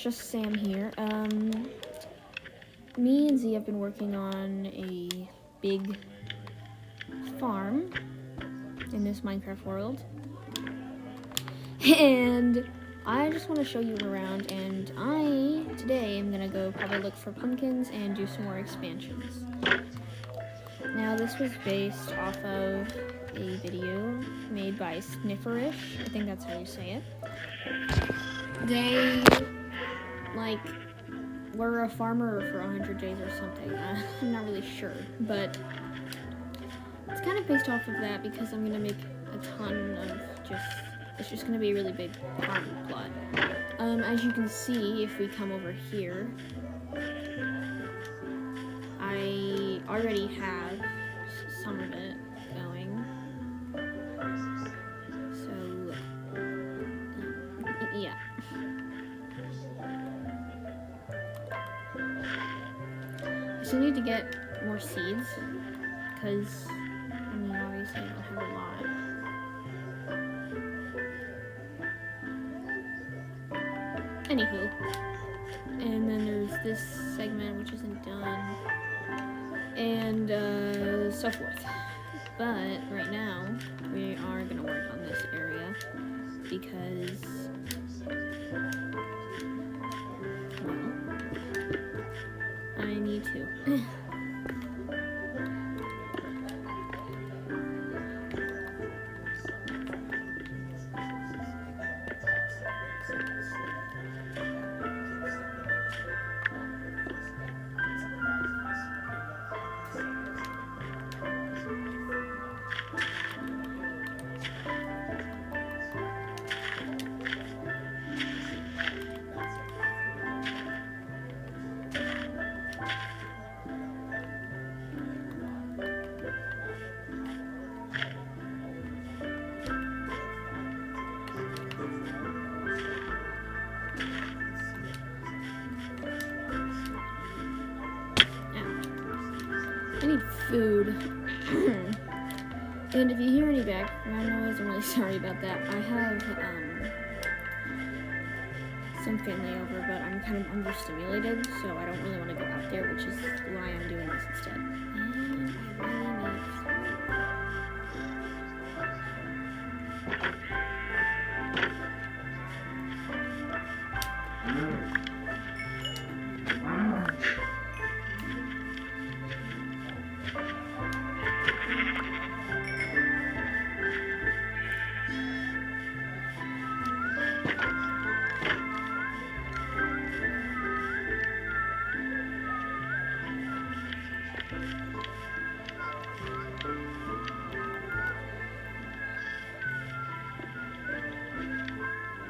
Just Sam here. Me and Z have been working on a big farm in this Minecraft world, and I just want to show you around, and today am gonna go probably look for pumpkins and do some more expansions. Now this was based off of a video made by Snifferish, I think that's how you say it. They were a farmer for 100 days or something. I'm not really sure, but it's kind of based off of that because I'm gonna make a ton of it's just gonna be a really big farm plot. As you can see, if we come over here, I already have some of it going. So, yeah. I still need to get more seeds, because, I mean, obviously I don't have a lot. Anywho, and then there's this segment which isn't done, and so forth. But right now, we are going to work on this area, because, well, I need to. I need food. And if you hear any background noise, I'm really sorry about that. I have some family over, but I'm kind of understimulated, so I don't really want to go out there, which is why I'm doing this instead. And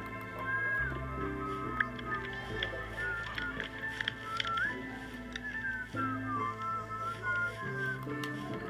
I really need food.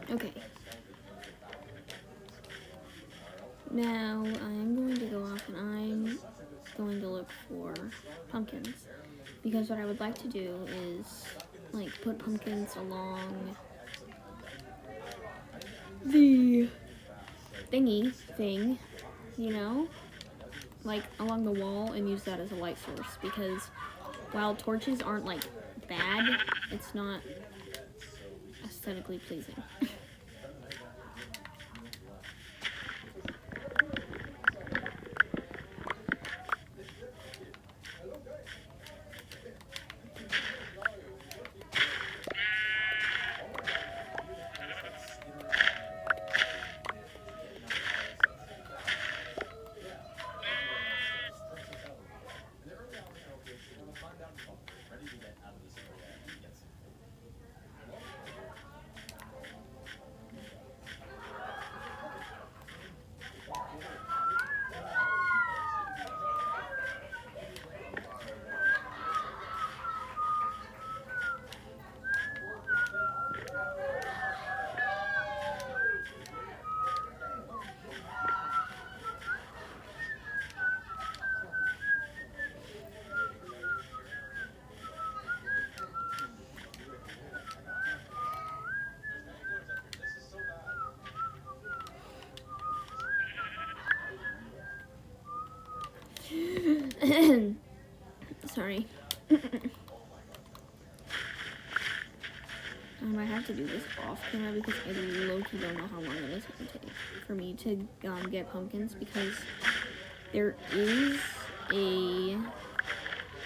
Okay. Now I'm going to go off and I'm going to look for pumpkins, because what I would like to do is put pumpkins along the thingy thing, along the wall, and use that as a light source, because while torches aren't bad, it's not aesthetically pleasing. Sorry. I have to do this off camera because I low-key don't know how long it is going to take for me to get pumpkins, because there is a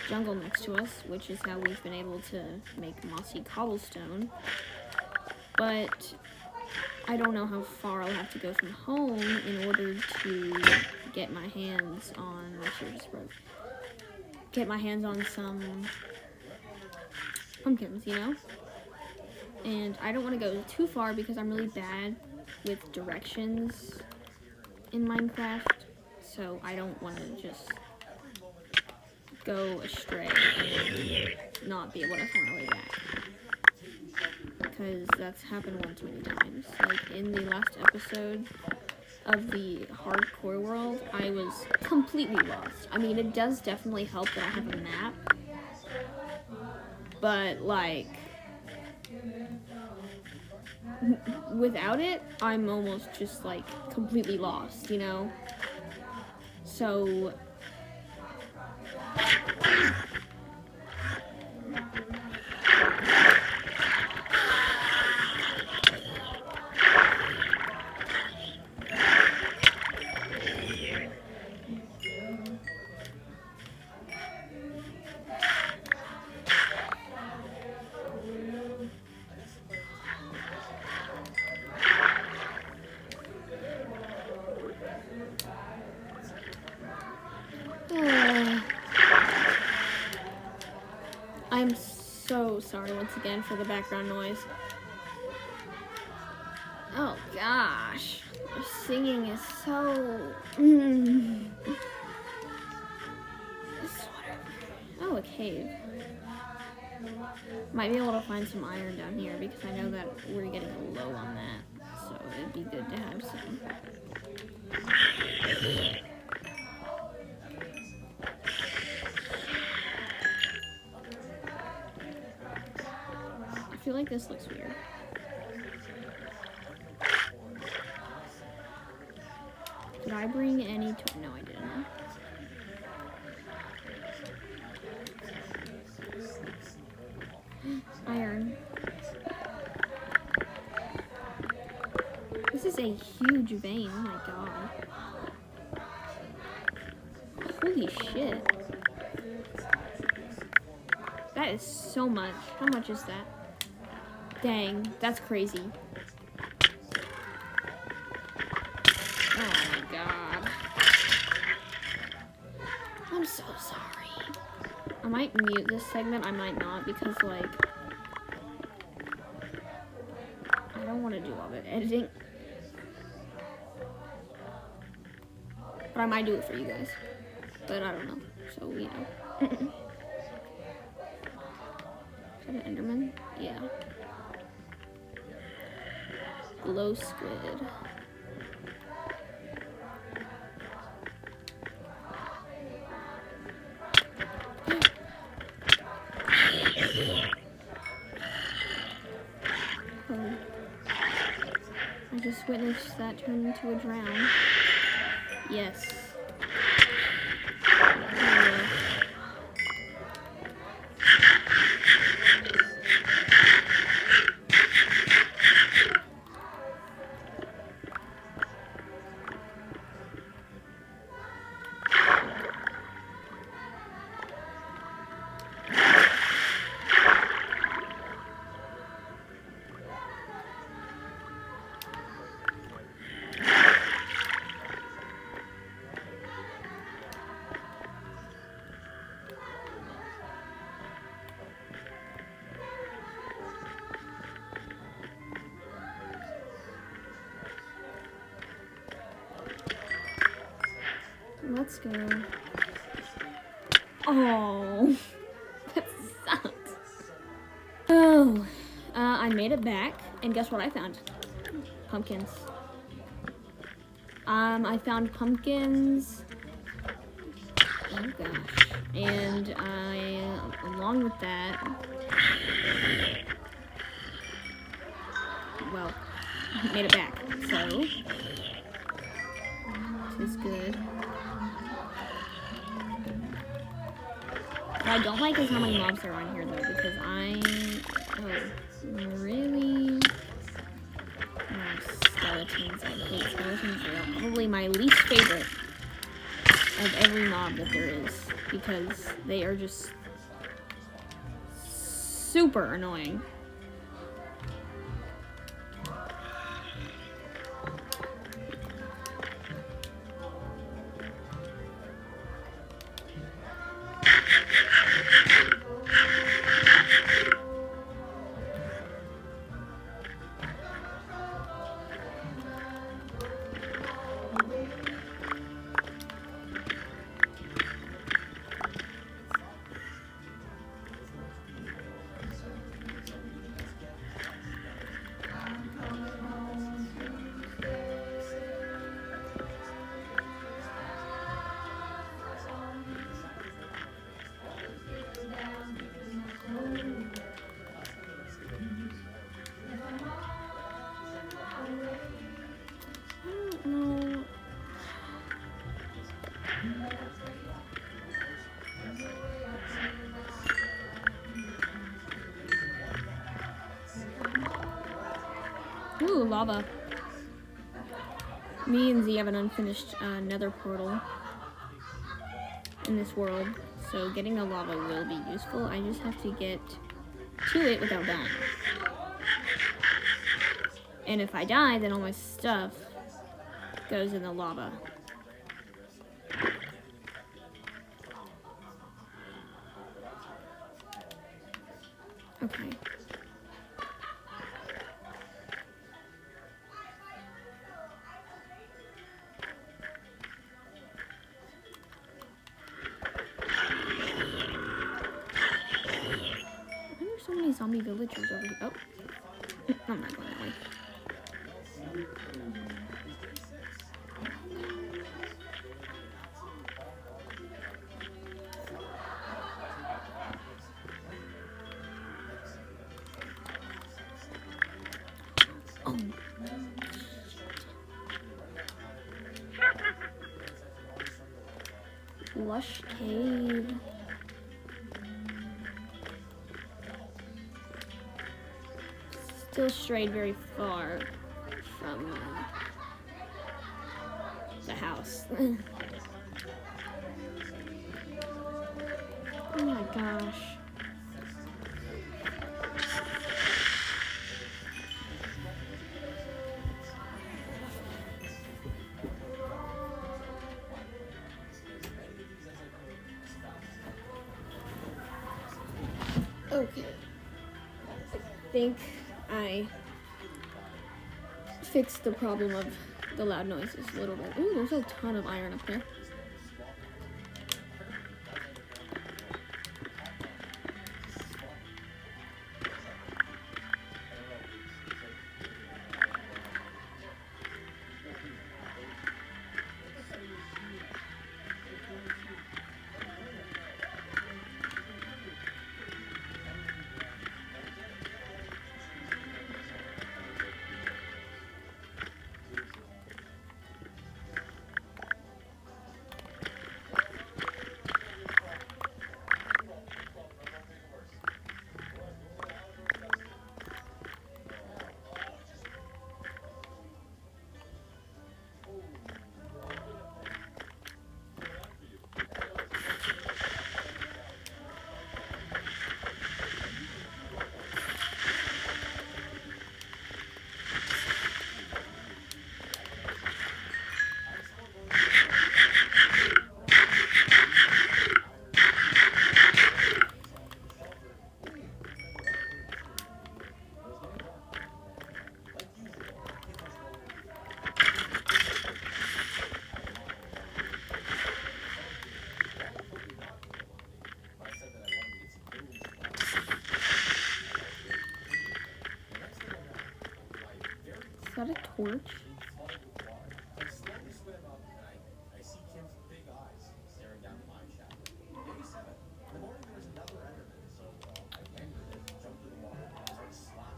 jungle next to us, which is how we've been able to make mossy cobblestone. But I don't know how far I'll have to go from home in order to get my hands on, get my hands on some pumpkins, you know? And I don't want to go too far because I'm really bad with directions in Minecraft, so I don't want to just go astray and not be able to find my way back, because that's happened one too many times. Like in the last episode of the hardcore world, I was completely lost. I mean, it does definitely help that I have a map, but like without it, I'm almost just like completely lost, you know? So I'm so sorry once again for the background noise. Oh gosh, the singing is so... Oh, a cave. Might be able to find some iron down here because I know that we're getting low on that, so it'd be good to have some. I feel like this looks weird. Did I bring any no, I didn't. Iron. This is a huge vein, oh my god. Holy shit. That is so much. How much is that? Dang, that's crazy. Oh my god. I'm so sorry. I might mute this segment, I might not, because like I don't want to do all the editing. But I might do it for you guys. But I don't know. So, you know. Is that an Enderman? Yeah. Glow squid. Oh. I just witnessed that turn into a drown. Yes. Let's go. Oh, that sucks. Oh, I made it back, and guess what I found? Pumpkins. I found pumpkins. Oh gosh. And along with that, well, made it back. So, this is good. What I don't like is how many mobs there are on here, though, because really? Skeletons. I hate skeletons. They are probably my least favorite of every mob that there is, because they are just super annoying. Ooh, lava. Me and Z have an unfinished nether portal in this world, so getting the lava will be useful. I just have to get to it without dying. And if I die, then all my stuff goes in the lava. Okay. Why are there so many zombie villagers over here? Oh. I'm not going that way. Oh. Lush cave. Still strayed very far from the house. Oh my gosh. Okay. I think I fixed the problem of the loud noises a little bit. Ooh, there's a ton of iron up there. Is that a torch?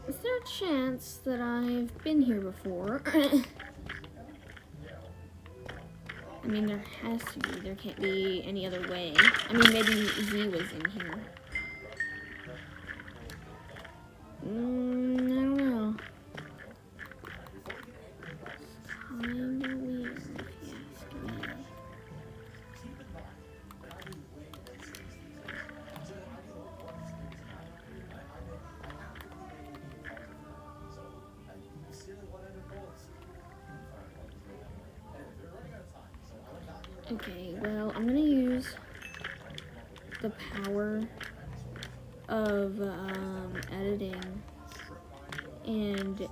Is there a chance that I've been here before? I mean, there has to be. There can't be any other way. I mean, maybe Z was in here. I don't know. Kinda weird, if you ask me. Okay, well, I'm gonna use the power of editing, and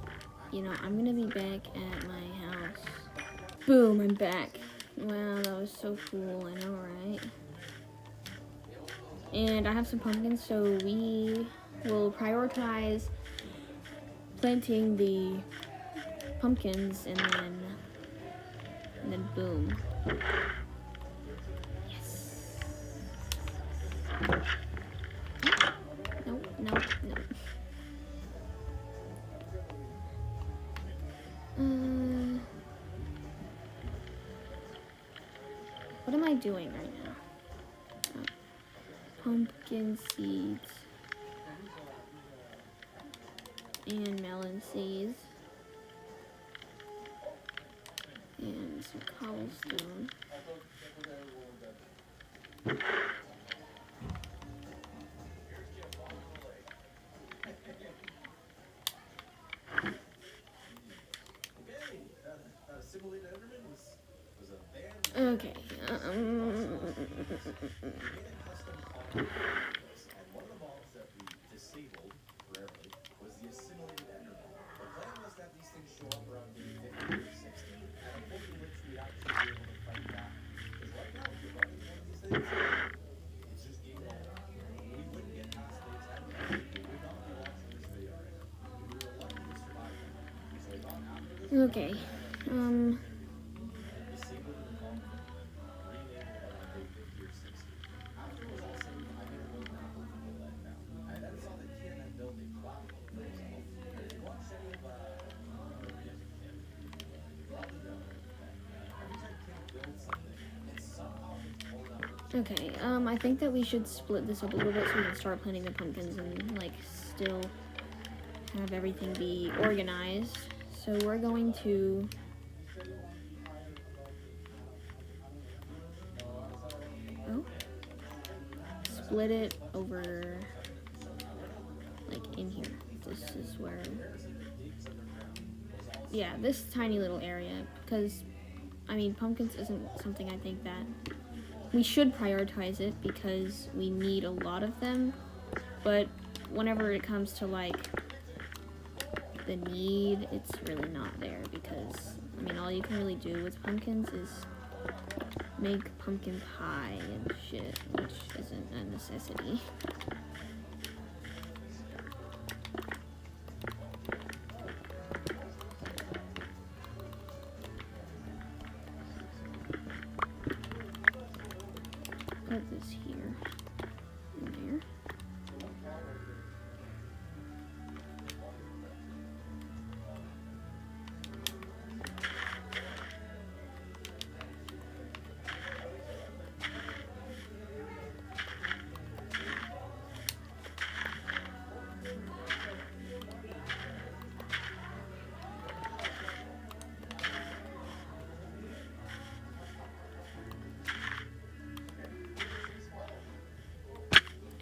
you know, I'm gonna be back at my house. Boom, I'm back. Wow, that was so cool, I know, right? And I have some pumpkins, so we will prioritize planting the pumpkins, and then boom. Yes. Nope, nope, nope. What am I doing right now? Pumpkin seeds and melon seeds and some cobblestone. Okay. Okay. Okay, I think that we should split this up a little bit so we can start planting the pumpkins and, like, still have everything be organized. So we're going to split it over, like, in here. This is where, yeah, this tiny little area, because, I mean, pumpkins isn't something I think that we should prioritize it because we need a lot of them, but whenever it comes to, like, the need, it's really not there because, I mean, all you can really do with pumpkins is make pumpkin pie and shit, which isn't a necessity. Put this here and there.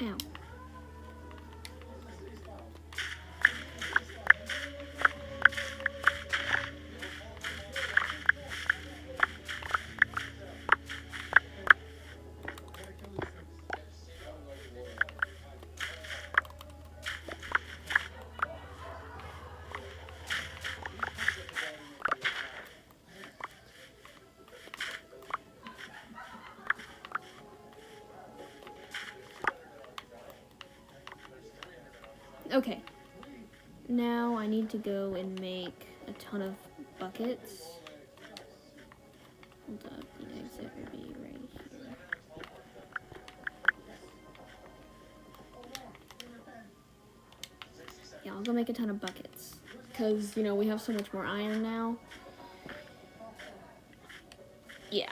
Ow. Okay, now I need to go and make a ton of buckets. Hold up, the exit will be right here. Yeah, I'll go make a ton of buckets because, you know, we have so much more iron now. Yeah,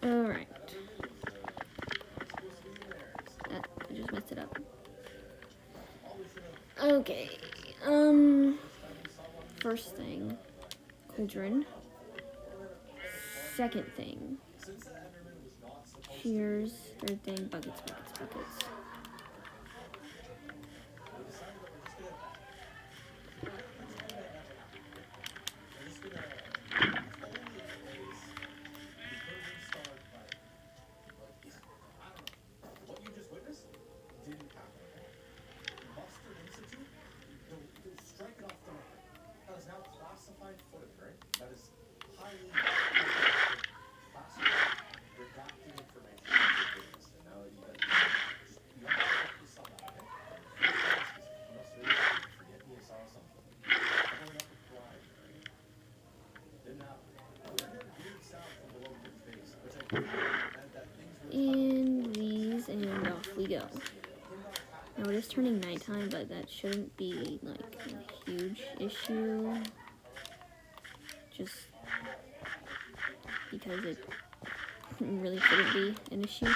Alright. I just messed it up. Okay. First thing, cauldron. Second thing, shears. Third thing, buckets. And these, and off we go. Now it is turning nighttime, but that shouldn't be like a huge issue. Just because it really shouldn't be an issue.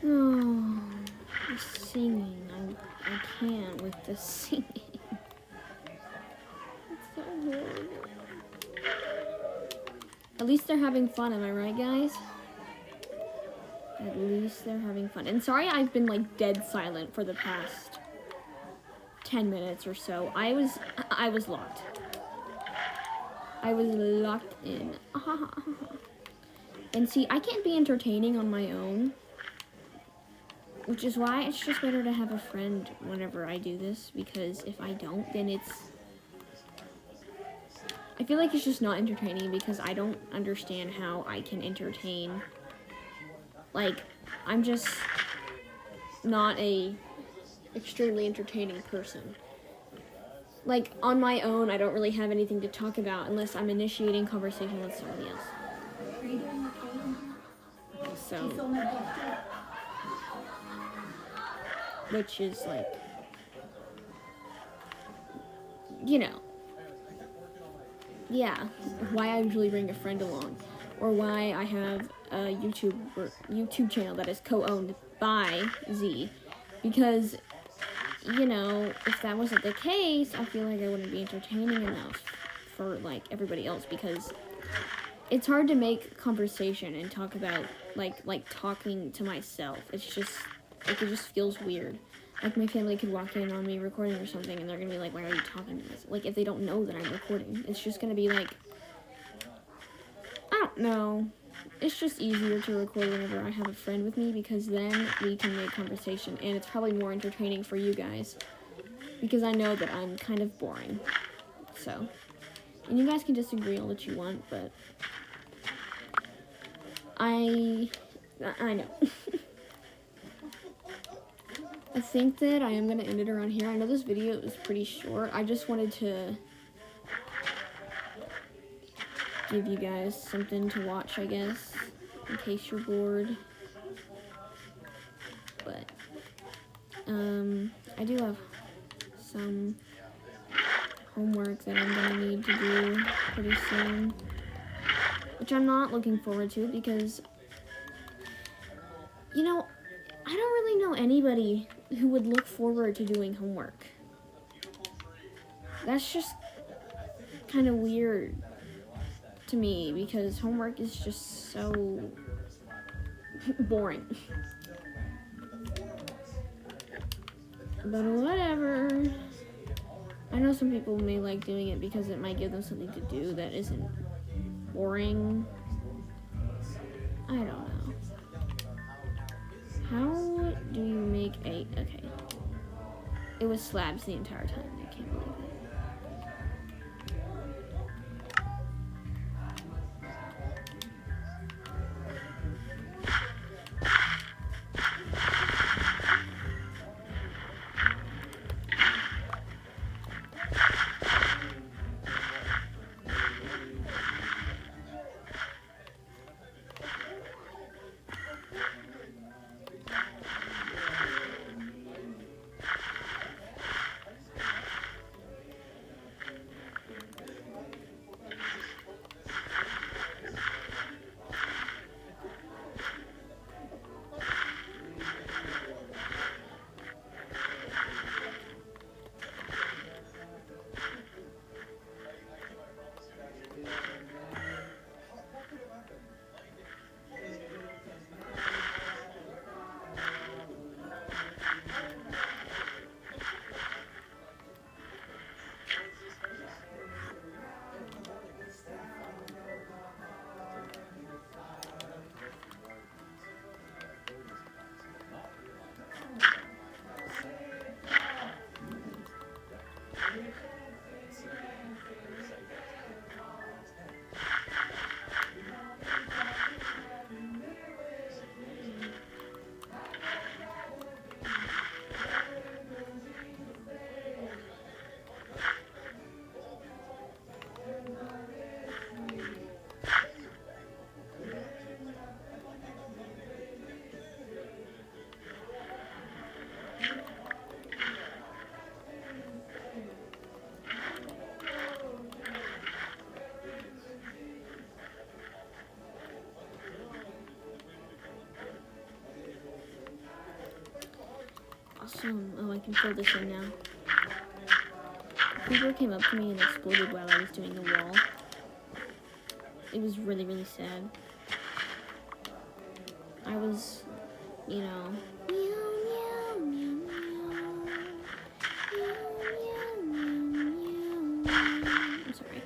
Oh, the singing. I with the singing. It's so horrible. At least they're having fun, am I right, guys? At least they're having fun. And sorry I've been like dead silent for the past 10 minutes or so. I was locked. I was locked in. And see, I can't be entertaining on my own, which is why it's just better to have a friend whenever I do this, because if I don't, then I feel like it's just not entertaining, because I don't understand how I can entertain. Like, I'm just not a extremely entertaining person. Like, on my own, I don't really have anything to talk about unless I'm initiating conversation with somebody else. Are you doing okay? So, You feel my gift? which is like, you know, yeah, why I usually bring a friend along, or why I have a YouTube channel that is co-owned by Z, because, you know, if that wasn't the case, I feel like I wouldn't be entertaining enough for like everybody else, because it's hard to make conversation and talk about like talking to myself. It's just like, it just feels weird. Like, my family could walk in on me recording or something, and they're gonna be like, why are you talking to us? Like, if they don't know that I'm recording, it's just gonna be like, I don't know. It's just easier to record whenever I have a friend with me, because then we can make conversation, and it's probably more entertaining for you guys, because I know that I'm kind of boring. So, and you guys can disagree all that you want, but I know. I think that I am going to end it around here. I know this video is pretty short. I just wanted to give you guys something to watch, I guess, in case you're bored. But, I do have some homework that I'm going to need to do pretty soon, which I'm not looking forward to, because, you know, I don't really know anybody who would look forward to doing homework. That's just kind of weird to me, because homework is just so boring. But whatever. I know some people may like doing it because it might give them something to do that isn't boring. I don't know. How do you make a... Okay. It was slabs the entire time. I can't believe it. Awesome. Oh, I can fill this in now. creeper came up to me and exploded while I was doing the wall. It was really, really sad. I was, you know, I'm sorry.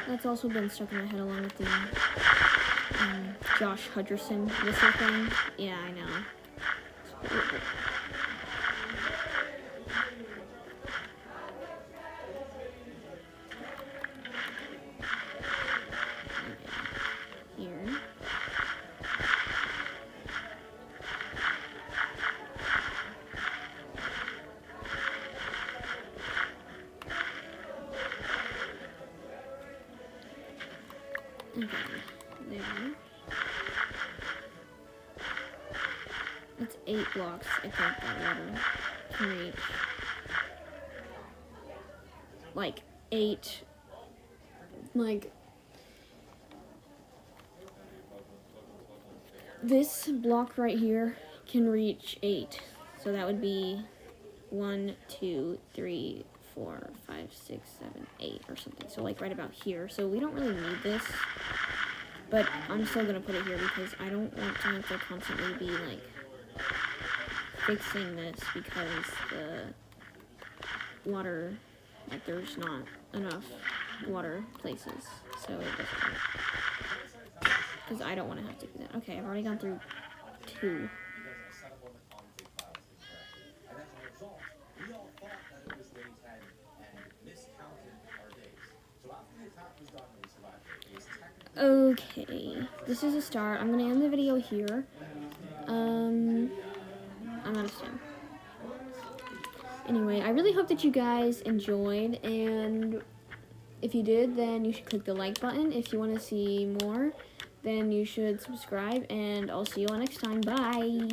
That's also been stuck in my head along with the Josh Hutcherson whistle thing. Yeah, I know. It's horrible. Here. Okay, there. It's 8 blocks, I think, that water can reach. Like, 8, like, this block right here can reach 8. So that would be 1, 2, 3, 4, 5, 6, 7, 8 or something. So like right about here. So we don't really need this. But I'm still gonna put it here because I don't want to have to constantly be like fixing this because the water, like there's not enough water places. So it doesn't work. Because I don't want to have to do that. Okay, I've already gone through 2. Okay, this is a start. I'm gonna end the video here. I'm out of steam. Anyway, I really hope that you guys enjoyed, and if you did, then you should click the like button. If you want to see more, then you should subscribe, and I'll see you all next time. Bye!